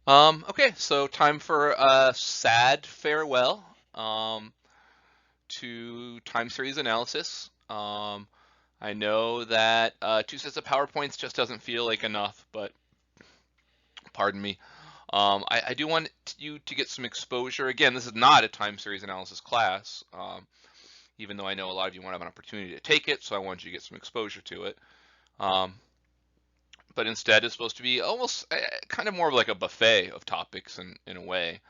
Okay, so time for a sad farewell to time series analysis. I know that two sets of PowerPoints just doesn't feel like enough, but pardon me. I do want you to get some exposure. Again, this is not a time series analysis class, even though I know a lot of you want to have an opportunity to take it, so I want you to get some exposure to it. Um, but instead, it's supposed to be almost kind of more of like a buffet of topics in a way.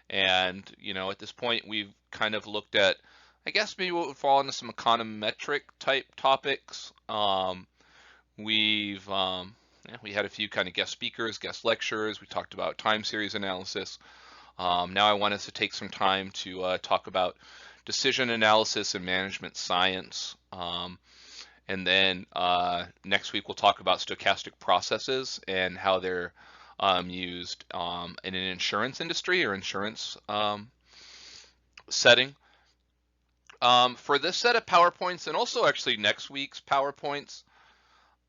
And, at this point, we've kind of looked at, I guess, maybe what would fall into some econometric type topics. We had a few kind of guest speakers, guest lecturers. We talked about time series analysis. Now I want us to take some time to talk about decision analysis and management science. And then next week we'll talk about stochastic processes and how they're used in an insurance industry or insurance setting. For this set of PowerPoints and also actually next week's PowerPoints,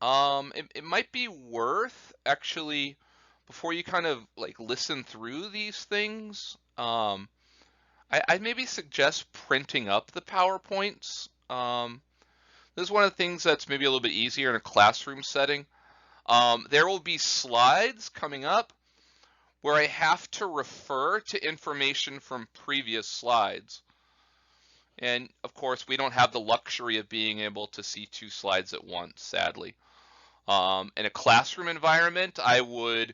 it might be worth actually before you kind of like listen through these things, I'd maybe suggest printing up the PowerPoints. This is one of the things that's maybe a little bit easier in a classroom setting. There will be slides coming up where I have to refer to information from previous slides. And of course, we don't have the luxury of being able to see two slides at once, sadly. In a classroom environment, I would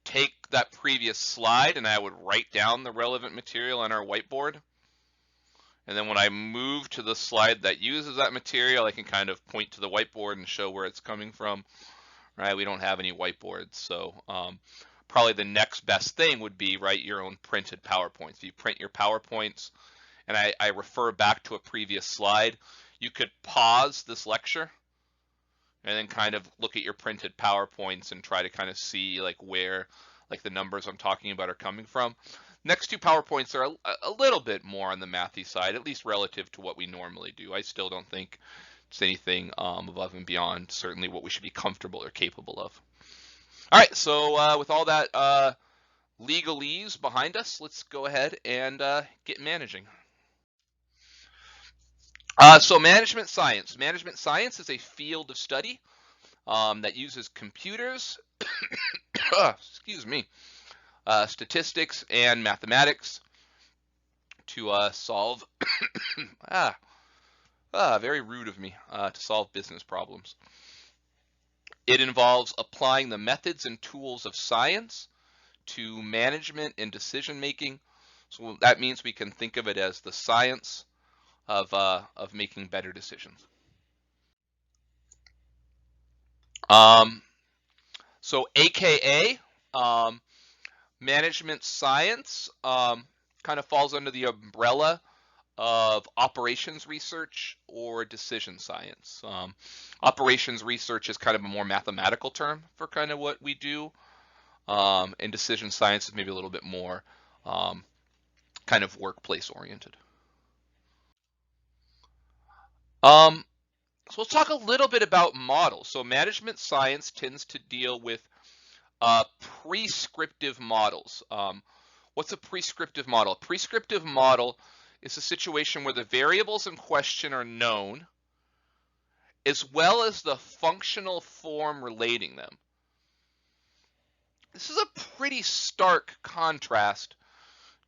take that previous slide and I would write down the relevant material on our whiteboard. And then when I move to the slide that uses that material, I can kind of point to the whiteboard and show where it's coming from. Right? We don't have any whiteboards, so probably the next best thing would be write your own printed PowerPoints. If you print your PowerPoints and I refer back to a previous slide, you could pause this lecture and then kind of look at your printed PowerPoints and try to kind of see like where like the numbers I'm talking about are coming from. Next two PowerPoints are a little bit more on the mathy side, at least relative to what we normally do. I still don't think it's anything above and beyond certainly what we should be comfortable or capable of. All right, so with all that legalese behind us, let's go ahead and get managing. So management science. Management science is a field of study that uses computers, excuse me, statistics and mathematics to solve, very rude of me, to solve business problems. It involves applying the methods and tools of science to management and decision making. So that means we can think of it as the science of making better decisions. So AKA management science kind of falls under the umbrella of operations research or decision science. Operations research is kind of a more mathematical term for kind of what we do, and decision science is maybe a little bit more kind of workplace oriented. So let's talk a little bit about models. So management science tends to deal with prescriptive models. What's a prescriptive model? A prescriptive model is a situation where the variables in question are known, as well as the functional form relating them. This is a pretty stark contrast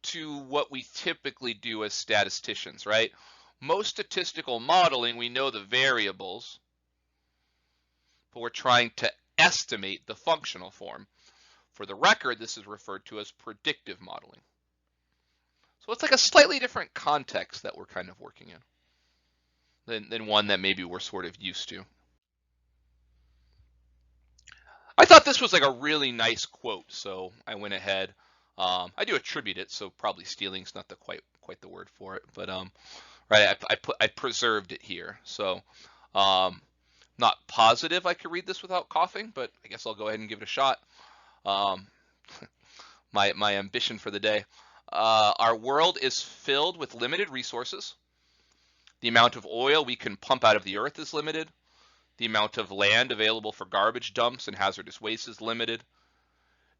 to what we typically do as statisticians, right? Most statistical modeling, we know the variables, but we're trying to estimate the functional form. For the record, this is referred to as predictive modeling. So it's like a slightly different context that we're kind of working in than one that maybe we're sort of used to. I thought this was like a really nice quote, so I went ahead. I do attribute it, so probably stealing's not the quite the word for it, but right, I preserved it here. So not positive I could read this without coughing, but I guess I'll go ahead and give it a shot. My ambition for the day. Our world is filled with limited resources. The amount of oil we can pump out of the earth is limited. The amount of land available for garbage dumps and hazardous waste is limited.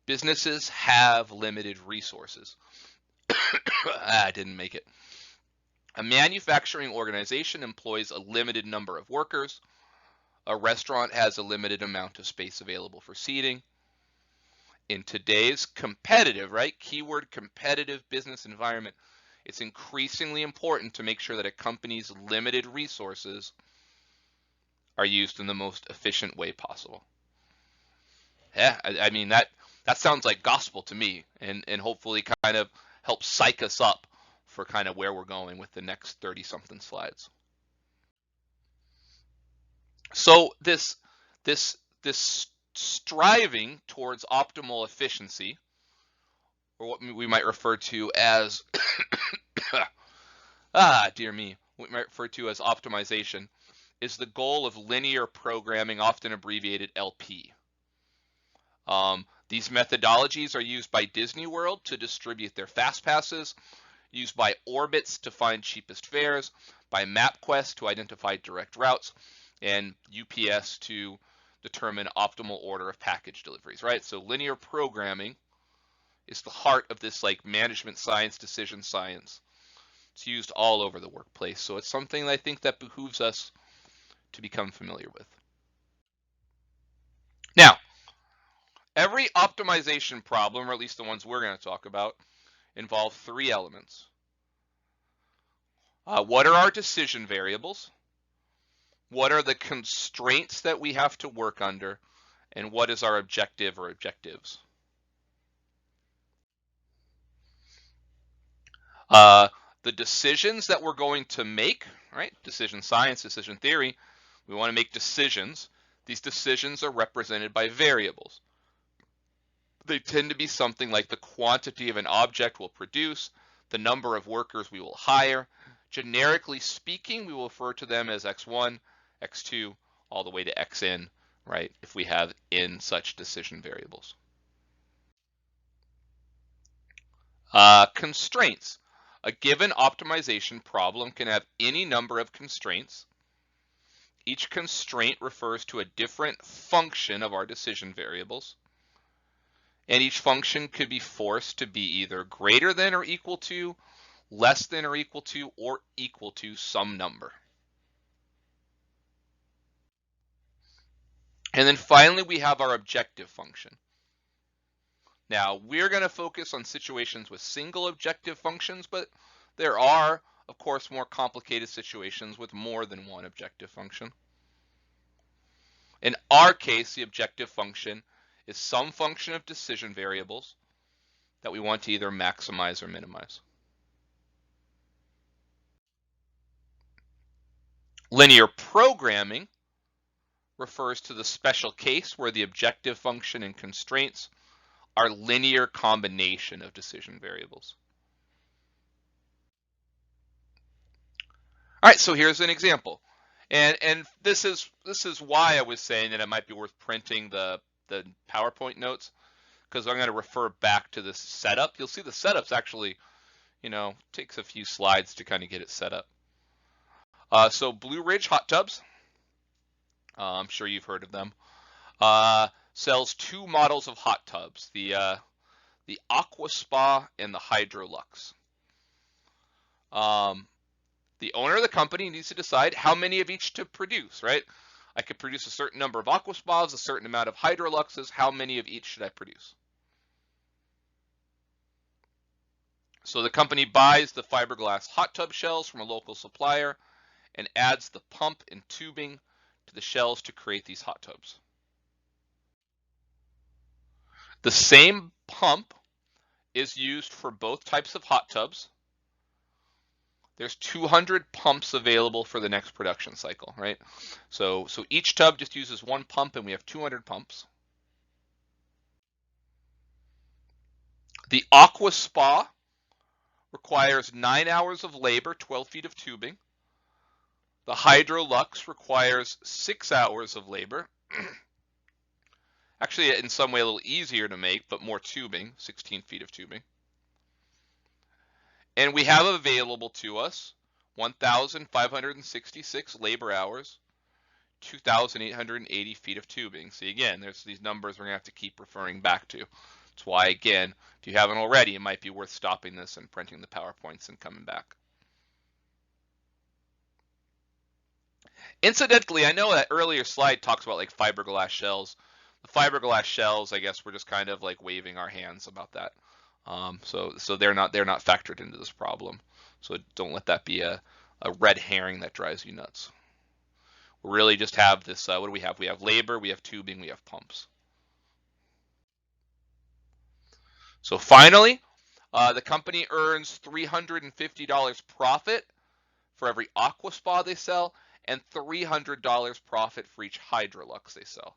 Businesses have limited resources. I didn't make it. A manufacturing organization employs a limited number of workers. A restaurant has a limited amount of space available for seating. In today's competitive, right, keyword competitive business environment, it's increasingly important to make sure that a company's limited resources are used in the most efficient way possible. Yeah, I mean, that sounds like gospel to me, and hopefully kind of help psych us up for kind of where we're going with the next 30-something slides. So this striving towards optimal efficiency, or what we might refer to as dear me, what we might refer to as optimization, is the goal of linear programming, often abbreviated LP. These methodologies are used by Disney World to distribute their fast passes, used by Orbitz to find cheapest fares, by MapQuest to identify direct routes, and UPS to determine optimal order of package deliveries, right? So linear programming is the heart of this like management science, decision science. It's used all over the workplace. So it's something I think that behooves us to become familiar with. Now, every optimization problem, or at least the ones we're going to talk about, involve three elements. What are our decision variables? What are the constraints that we have to work under? And what is our objective or objectives? The decisions that we're going to make, right? Decision science, decision theory, we want to make decisions. These decisions are represented by variables. They tend to be something like the quantity of an object we'll produce, the number of workers we will hire. Generically speaking, we will refer to them as X1, X2, all the way to Xn, right? If we have n such decision variables. Constraints. A given optimization problem can have any number of constraints. Each constraint refers to a different function of our decision variables. And each function could be forced to be either greater than or equal to, less than or equal to, or equal to some number. And then finally, we have our objective function. Now, we're going to focus on situations with single objective functions, but there are, of course, more complicated situations with more than one objective function. In our case, the objective function is some function of decision variables that we want to either maximize or minimize. Linear programming refers to the special case where the objective function and constraints are linear combination of decision variables. All right, so here's an example. And this is why I was saying that it might be worth printing the PowerPoint notes, because I'm going to refer back to this setup. You'll see the setup's actually, takes a few slides to kind of get it set up. So Blue Ridge Hot Tubs, I'm sure you've heard of them, sells two models of hot tubs, the Aqua Spa and the Hydrolux. The owner of the company needs to decide how many of each to produce, right? I could produce a certain number of Aqua Spas, a certain amount of Hydroluxes. How many of each should I produce? So the company buys the fiberglass hot tub shells from a local supplier and adds the pump and tubing to the shells to create these hot tubs. The same pump is used for both types of hot tubs. There's 200 pumps available for the next production cycle, right? So each tub just uses one pump, and we have 200 pumps. The Aqua Spa requires 9 hours of labor, 12 feet of tubing. The Hydrolux requires 6 hours of labor. Actually, in some way a little easier to make, but more tubing, 16 feet of tubing. And we have available to us 1,566 labor hours, 2,880 feet of tubing. See, again, there's these numbers we're going to have to keep referring back to That's why, again, if you haven't already, it might be worth stopping this and printing the PowerPoints and coming back. Incidentally, I know that earlier slide talks about like fiberglass shells. The fiberglass shells, I guess, we're just kind of like waving our hands about that. So they're not factored into this problem. So don't let that be a red herring that drives you nuts. We really just have this. What do we have? We have labor, we have tubing, we have pumps. So finally, the company earns $350 profit for every aqua spa they sell, and $300 profit for each Hydrolux they sell.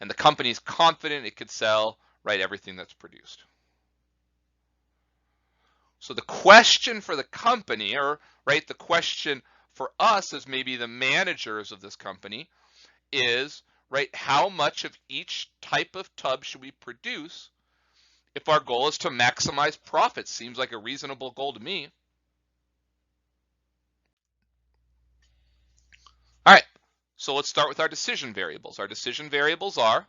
And the company's confident it could sell, right, everything that's produced. So the question for the company, or right, the question for us as maybe the managers of this company is, right, how much of each type of tub should we produce if our goal is to maximize profits? Seems like a reasonable goal to me. All right, so let's start with our decision variables. Our decision variables are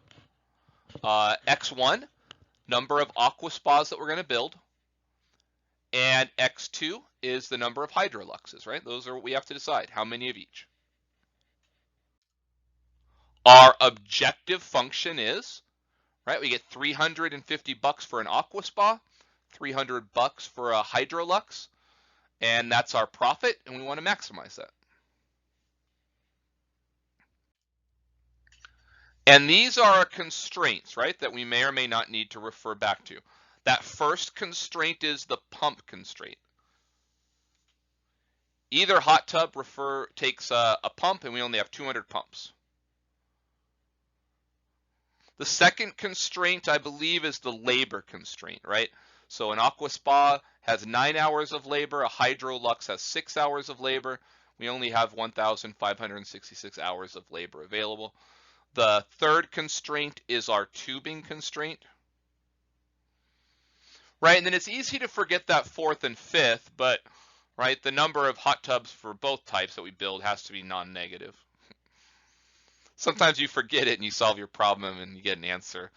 X1, number of aqua spas that we're going to build, and X2 is the number of Hydroluxes, right? Those are what we have to decide, how many of each. Our objective function is, right, we get $350 for an aqua spa, $300 for a Hydrolux, and that's our profit, and we want to maximize that. And these are our constraints, right, that we may or may not need to refer back to. That first constraint is the pump constraint. Either hot tub takes a pump, and we only have 200 pumps. The second constraint, I believe, is the labor constraint, right? So an aqua spa has 9 hours of labor, a Hydrolux has 6 hours of labor. We only have 1,566 hours of labor available. The third constraint is our tubing constraint, right? And then it's easy to forget that fourth and fifth, but right, the number of hot tubs for both types that we build has to be non-negative. Sometimes you forget it and you solve your problem and you get an answer.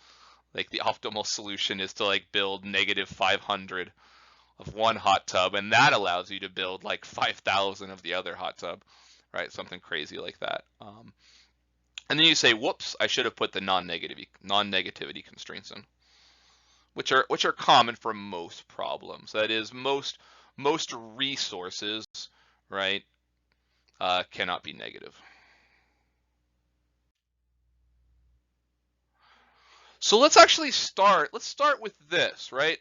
Like the optimal solution is to like build -500 of one hot tub, and that allows you to build like 5,000 of the other hot tub, right? Something crazy like that. And then you say, whoops, I should have put the non-negativity constraints in, which are common for most problems. That is, most resources, right, cannot be negative. So let's actually start. Let's start with this, right?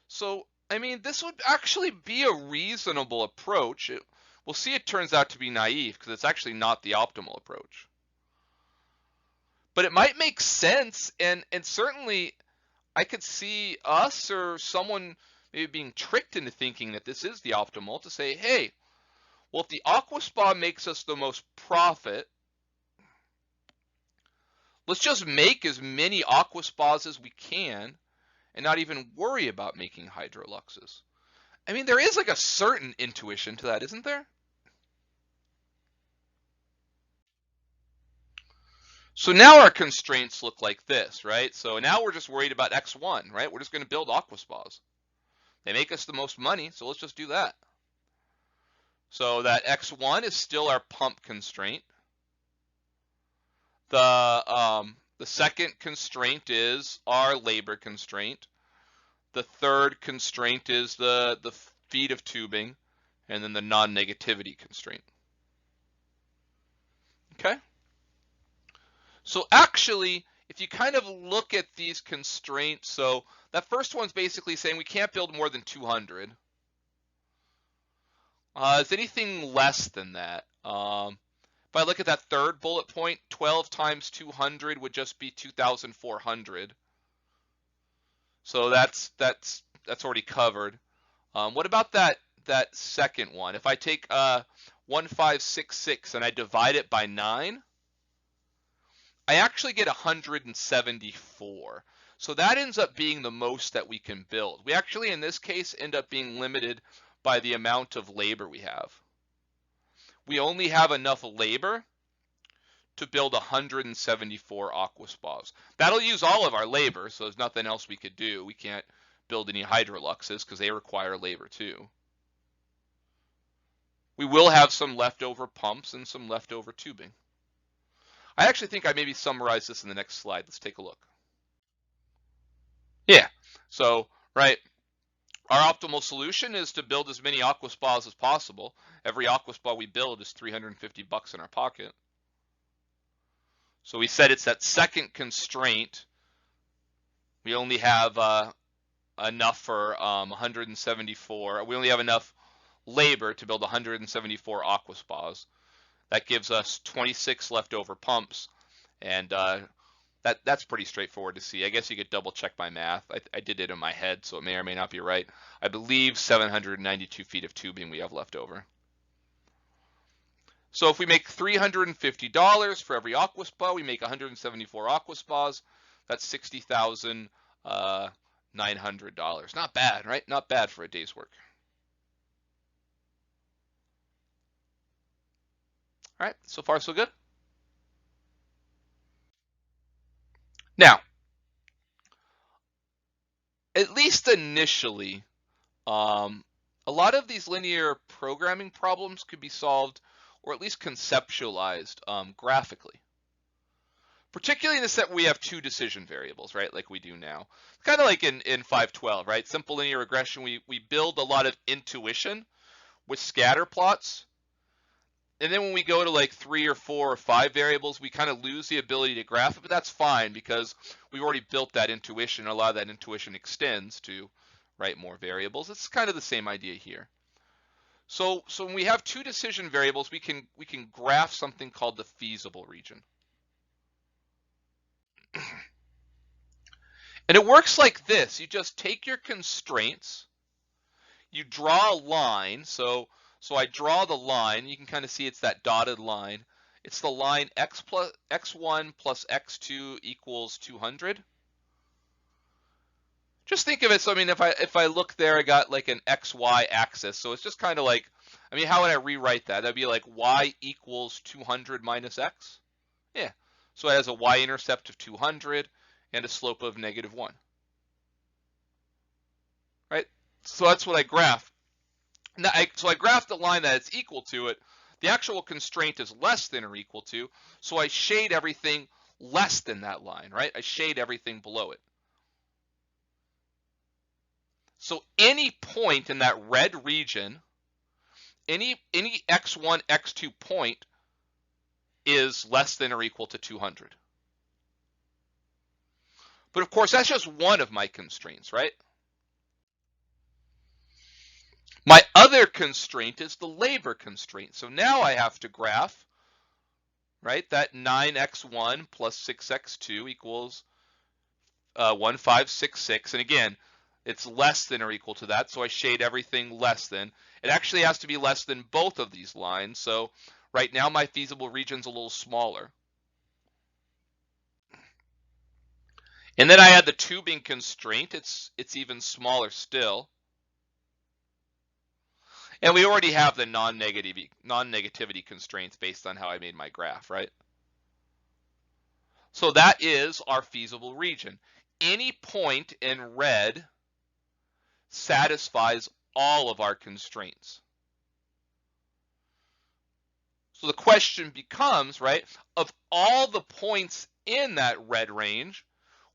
So, I mean, this would actually be a reasonable approach. We'll see it turns out to be naive because it's actually not the optimal approach. But it might make sense, and certainly I could see us or someone maybe being tricked into thinking that this is the optimal, to say, hey, well, if the aqua spa makes us the most profit, let's just make as many aqua spas as we can and not even worry about making Hydroluxes. I mean, there is like a certain intuition to that, isn't there? So now our constraints look like this, right? So now we're just worried about X1, right? We're just going to build aqua spas. They make us the most money, so let's just do that. So that X1 is still our pump constraint. The second constraint is our labor constraint. The third constraint is the feet of tubing, and then the non-negativity constraint. Okay? So actually, if you kind of look at these constraints, so that first one's basically saying we can't build more than 200. Is anything less than that? If I look at that third bullet point, 12 times 200 would just be 2,400. So that's already covered. What about that second one? If I take 1566 and I divide it by 9, I actually get 174. So that ends up being the most that we can build. We actually, in this case, end up being limited by the amount of labor we have. We only have enough labor to build 174 aqua spas. That'll use all of our labor, so there's nothing else we could do. We can't build any hydroluxes because they require labor too. We will have some leftover pumps and some leftover tubing. I actually think I maybe summarize this in the next slide. Let's take a look. Yeah, so, right, our optimal solution is to build as many aqua spas as possible. Every aqua spa we build is $350 in our pocket. So we said it's that second constraint. We only have enough for 174. We only have enough labor to build 174 aqua spas. That gives us 26 leftover pumps, and that's pretty straightforward to see. I guess you could double check my math. I did it in my head, so it may or may not be right. I believe 792 feet of tubing we have left over. So if we make $350 for every aqua spa, we make 174 aqua spas. That's $60,900. Not bad, right? Not bad for a day's work. All right, so far so good. Now, at least initially, a lot of these linear programming problems could be solved, or at least conceptualized graphically. Particularly in the set where we have two decision variables, right, like we do now. Kind of like in 512, right? Simple linear regression, we build a lot of intuition with scatter plots. And then when we go to like 3 or 4 or 5 variables, we kind of lose the ability to graph it, but that's fine because we've already built that intuition. A lot of that intuition extends to, right, more variables. It's kind of the same idea here. So when we have two decision variables, we can graph something called the feasible region. And it works like this. You just take your constraints, you draw a line. So I draw the line. You can kind of see it's that dotted line. It's the line x1 plus x2 equals 200. Just think of it. So I mean, if I look there, I got like an xy axis. So it's just kind of like, I mean, how would I rewrite that? That'd be like y equals 200 minus x. Yeah. So it has a y-intercept of 200 and a slope of -1. Right? So that's what I graph. Now, so I graphed the line that it's equal to it. The actual constraint is less than or equal to, so I shade everything less than that line, right? I shade everything below it. So any point in that red region, any x1, x2 point is less than or equal to 200. But of course, that's just one of my constraints, right? My other constraint is the labor constraint. So now I have to graph, right, that 9x1 plus 6x2 equals 1566. And again, it's less than or equal to that, so I shade everything less than. It actually has to be less than both of these lines. So right now my feasible region's a little smaller. And then I add the tubing constraint. It's even smaller still. And we already have the non-negativity constraints based on how I made my graph, right? So that is our feasible region. Any point in red satisfies all of our constraints. So the question becomes, right, of all the points in that red range,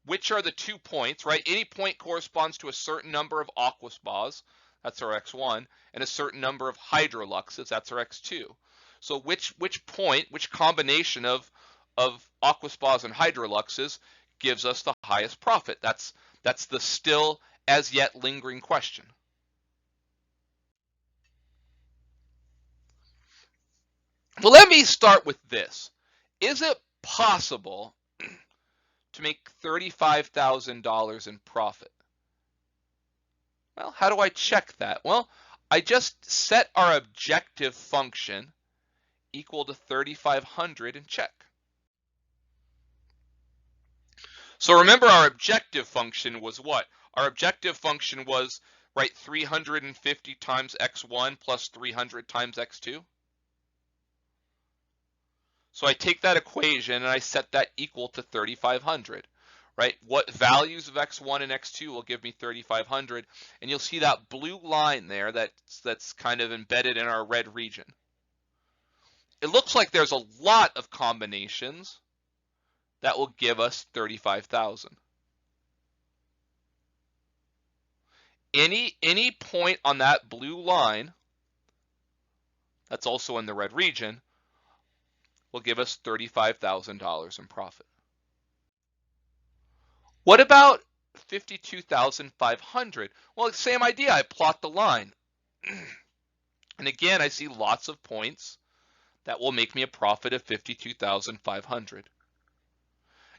which are the 2 points, right? Any point corresponds to a certain number of aqua spas. That's our x1, and a certain number of hydroluxes, that's our x2. So which point, which combination of aqua spas and hydroluxes gives us the highest profit? That's the still as yet lingering question. Well, let me start with this. Is it possible to make $35,000 in profit? Well, how do I check that? Well, I just set our objective function equal to 3,500 and check. So remember our objective function was what? Our objective function was, right, 350 times x1 plus 300 times x2. So I take that equation and I set that equal to 3,500, right? What values of x1 and x2 will give me 3,500? And you'll see that blue line there that's kind of embedded in our red region. It looks like there's a lot of combinations that will give us 35,000. Any point on that blue line that's also in the red region will give us $35,000 in profit. What about 52,500? Well, same idea. I plot the line. And again, I see lots of points that will make me a profit of 52,500.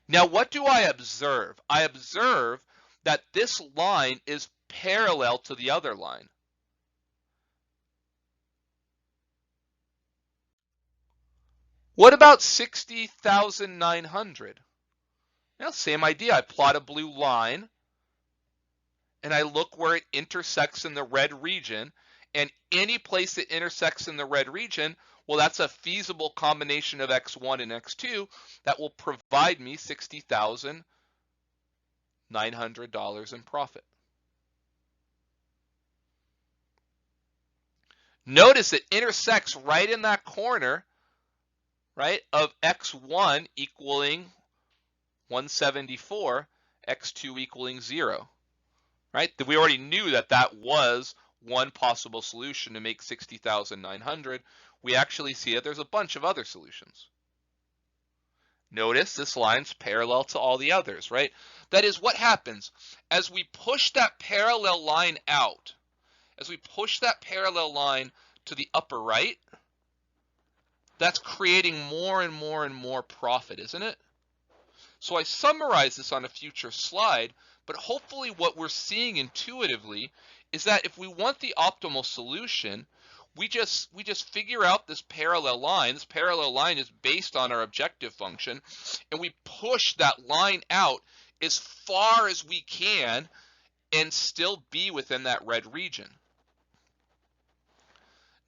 Now, what do I observe? I observe that this line is parallel to the other line. What about 60,900? Now, same idea. I plot a blue line and I look where it intersects in the red region, and any place that intersects in the red region, well, that's a feasible combination of x1 and x2 that will provide me $60,900 in profit. Notice it intersects right in that corner, right, of x1 equaling 174, x2 equaling 0, right? We already knew that that was one possible solution to make 60,900. We actually see that there's a bunch of other solutions. Notice this line's parallel to all the others, right? That is what happens as we push that parallel line out, as we push that parallel line to the upper right, that's creating more and more and more profit, isn't it? So I summarize this on a future slide, but hopefully what we're seeing intuitively is that if we want the optimal solution, we just figure out this parallel line. This parallel line is based on our objective function, and we push that line out as far as we can and still be within that red region.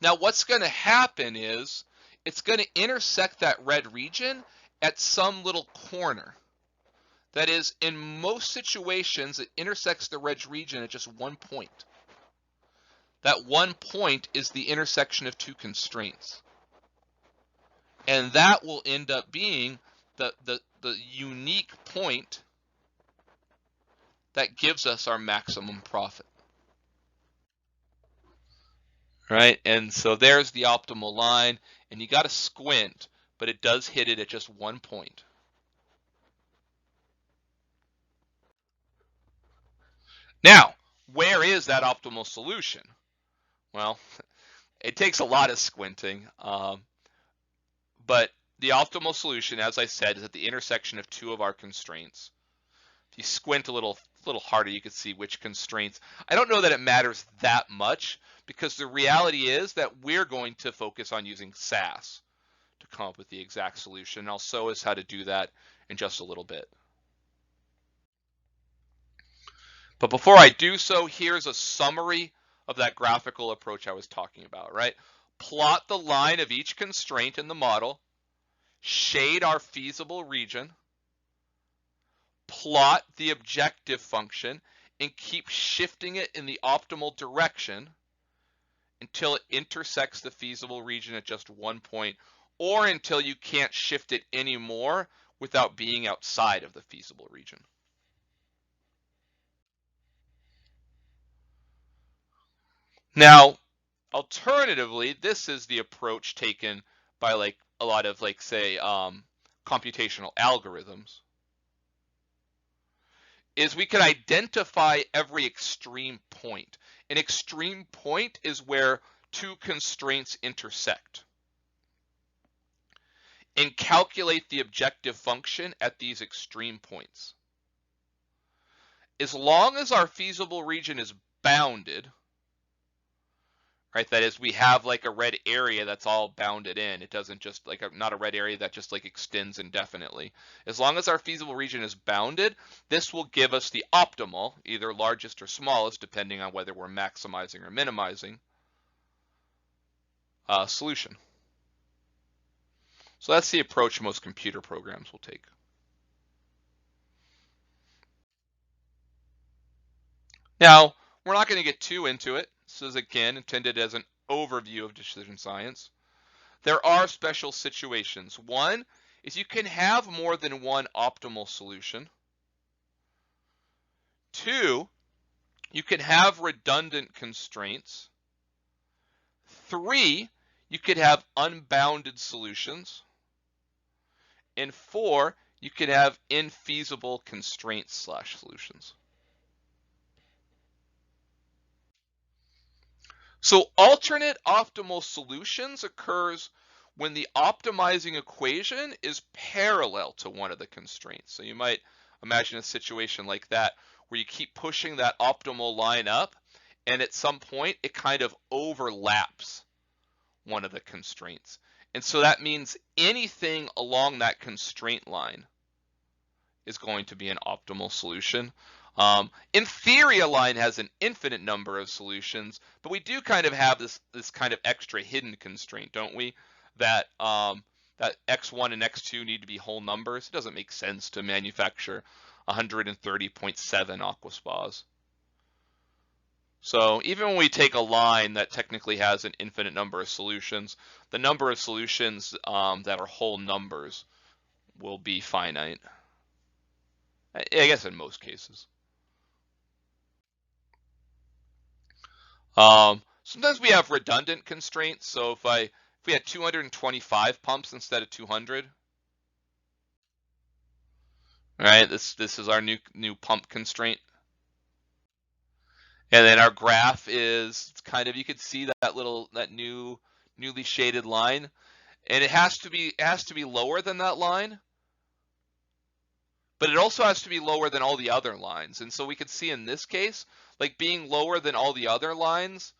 Now what's going to happen is it's going to intersect that red region at some little corner. That is, in most situations, it intersects the red region at just one point. That one point is the intersection of two constraints. And that will end up being the unique point that gives us our maximum profit. Right? And so there's the optimal line, and you got to squint, but it does hit it at just one point. Now, where is that optimal solution? Well, it takes a lot of squinting, but the optimal solution, as I said, is at the intersection of two of our constraints. If you squint a little harder, you can see which constraints. I don't know that it matters that much, because the reality is that we're going to focus on using SAS to come up with the exact solution. I'll show us how to do that in just a little bit. But before I do so, here's a summary of that graphical approach I was talking about, right? Plot the line of each constraint in the model, shade our feasible region, plot the objective function, and keep shifting it in the optimal direction until it intersects the feasible region at just one point, or until you can't shift it anymore without being outside of the feasible region. Now, alternatively, this is the approach taken by like a lot of like say computational algorithms, is we could identify every extreme point. An extreme point is where two constraints intersect, and calculate the objective function at these extreme points. As long as our feasible region is bounded, right? That is, we have like a red area that's all bounded in. It doesn't just like not a red area that just like extends indefinitely. As long as our feasible region is bounded, this will give us the optimal, either largest or smallest, depending on whether we're maximizing or minimizing, solution. So that's the approach most computer programs will take. Now, we're not going to get too into it. This is, again, intended as an overview of decision science. There are special situations. One is you can have more than one optimal solution. Two, you can have redundant constraints. Three, you could have unbounded solutions. And four, you could have infeasible constraints/solutions. So alternate optimal solutions occurs when the optimizing equation is parallel to one of the constraints. So you might imagine a situation like that where you keep pushing that optimal line up, and at some point it kind of overlaps one of the constraints. And so that means anything along that constraint line is going to be an optimal solution. In theory, a line has an infinite number of solutions, but we do kind of have this kind of extra hidden constraint, don't we? That that x1 and x2 need to be whole numbers. It doesn't make sense to manufacture 130.7 aquaspas. So even when we take a line that technically has an infinite number of solutions, the number of solutions that are whole numbers will be finite. I guess in most cases. Sometimes we have redundant constraints. So if we had 225 pumps instead of 200, right? This is our new pump constraint. And then our graph is kind of, you could see that newly shaded line, and it has to be lower than that line, but it also has to be lower than all the other lines. And so we could see in this case, like being lower than all the other lines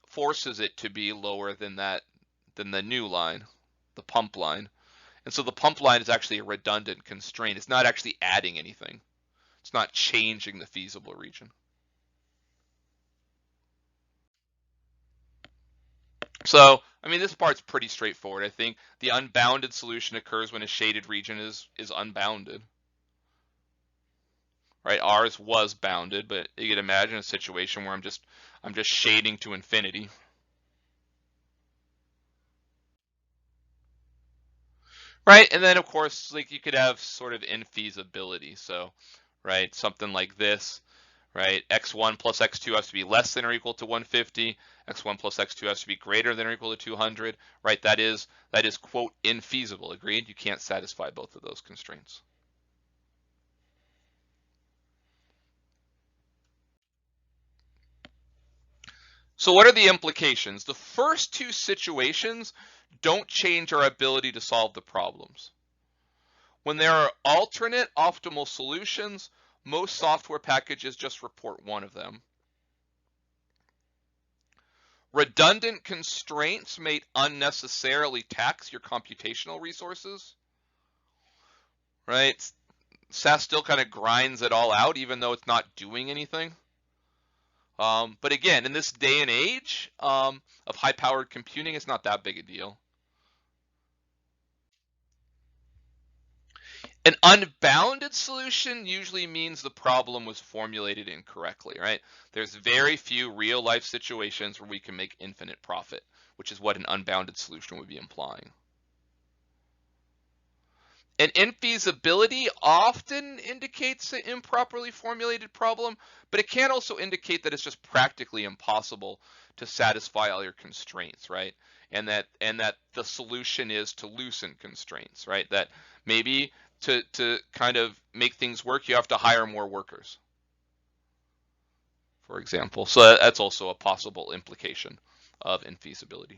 forces it to be lower than the new line, the pump line. And so the pump line is actually a redundant constraint. It's not actually adding anything. It's not changing the feasible region. So, I mean, this part's pretty straightforward. I think the unbounded solution occurs when a shaded region is unbounded. Right? Ours was bounded, but you can imagine a situation where I'm just shading to infinity. Right? And then of course, like you could have sort of infeasibility. So, right, something like this, right? X1 plus X2 has to be less than or equal to 150. X1 plus X2 has to be greater than or equal to 200, right? That is quote infeasible. Agreed? You can't satisfy both of those constraints. So what are the implications? The first two situations don't change our ability to solve the problems. When there are alternate optimal solutions, most software packages just report one of them. Redundant constraints may unnecessarily tax your computational resources, right? SAS still kind of grinds it all out, even though it's not doing anything. But again, in this day and age of high-powered computing, it's not that big a deal. An unbounded solution usually means the problem was formulated incorrectly, right? There's very few real-life situations where we can make infinite profit, which is what an unbounded solution would be implying. An infeasibility often indicates an improperly formulated problem, but it can also indicate that it's just practically impossible to satisfy all your constraints, right? And that the solution is to loosen constraints, right? That maybe to kind of make things work, you have to hire more workers, for example. So that's also a possible implication of infeasibility.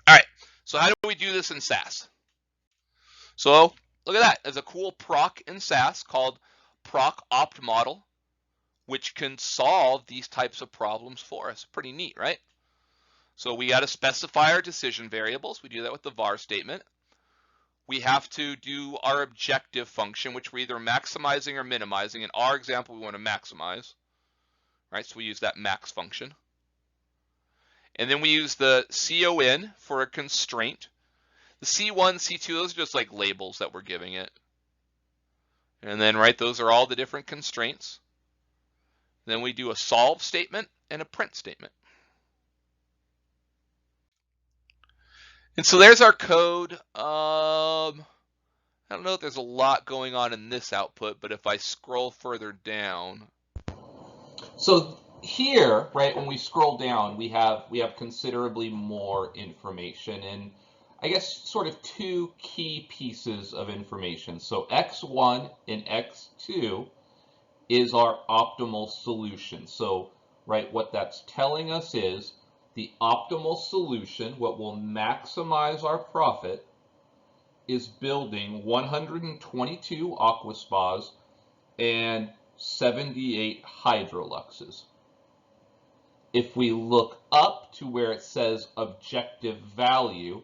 All right, so how do we do this in SAS? So look at that. There's a cool proc in SAS called proc opt model, which can solve these types of problems for us. Pretty neat, right? So we got to specify our decision variables. We do that with the var statement. We have to do our objective function, which we're either maximizing or minimizing. In our example, we want to maximize, right? So we use that max function. And then we use the CON for a constraint. The C1, C2, those are just like labels that we're giving it. And then, right, those are all the different constraints. Then we do a solve statement and a print statement. And so there's our code. I don't know if there's a lot going on in this output, but if I scroll further down. So here, right, when we scroll down, we have considerably more information, and I guess sort of two key pieces of information. So x1 and x2 is our optimal solution. So, right, what that's telling us is the optimal solution, what will maximize our profit, is building 122 aquaspas and 78 hydroluxes. If we look up to where it says objective value,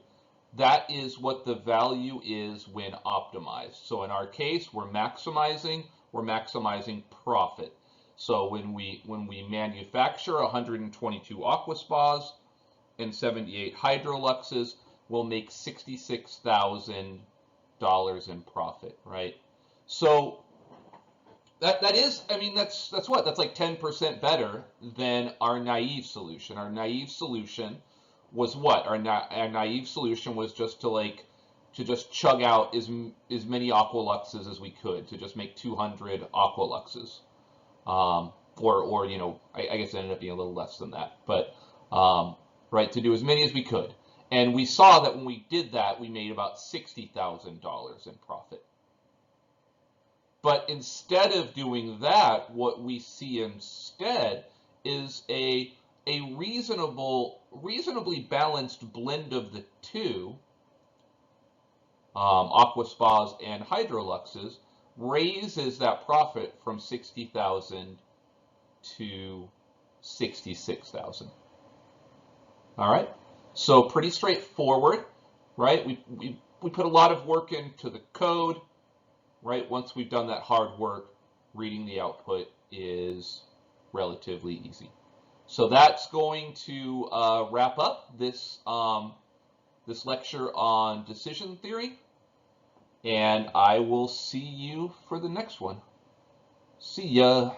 that is what the value is when optimized. So in our case, we're maximizing profit. So when we manufacture 122 aquaspas and 78 hydroluxes, we'll make $66,000 in profit, right? So that is, I mean, that's what? That's like 10% better than our naive solution. Our naive solution was what? Our naive solution was just to just chug out as many aqualuxes as we could, to just make 200 aqualuxes. Or you know, I guess it ended up being a little less than that, but right, to do as many as we could. And we saw that when we did that, we made about $60,000 in profit. But instead of doing that, what we see instead is a reasonably balanced blend of the two, aquaspas and hydroluxes, raises that profit from 60,000 to 66,000. All right, so pretty straightforward, right? We put a lot of work into the code, right? Once we've done that hard work, reading the output is relatively easy. So that's going to wrap up this this lecture on decision theory, and I will see you for the next one. See ya.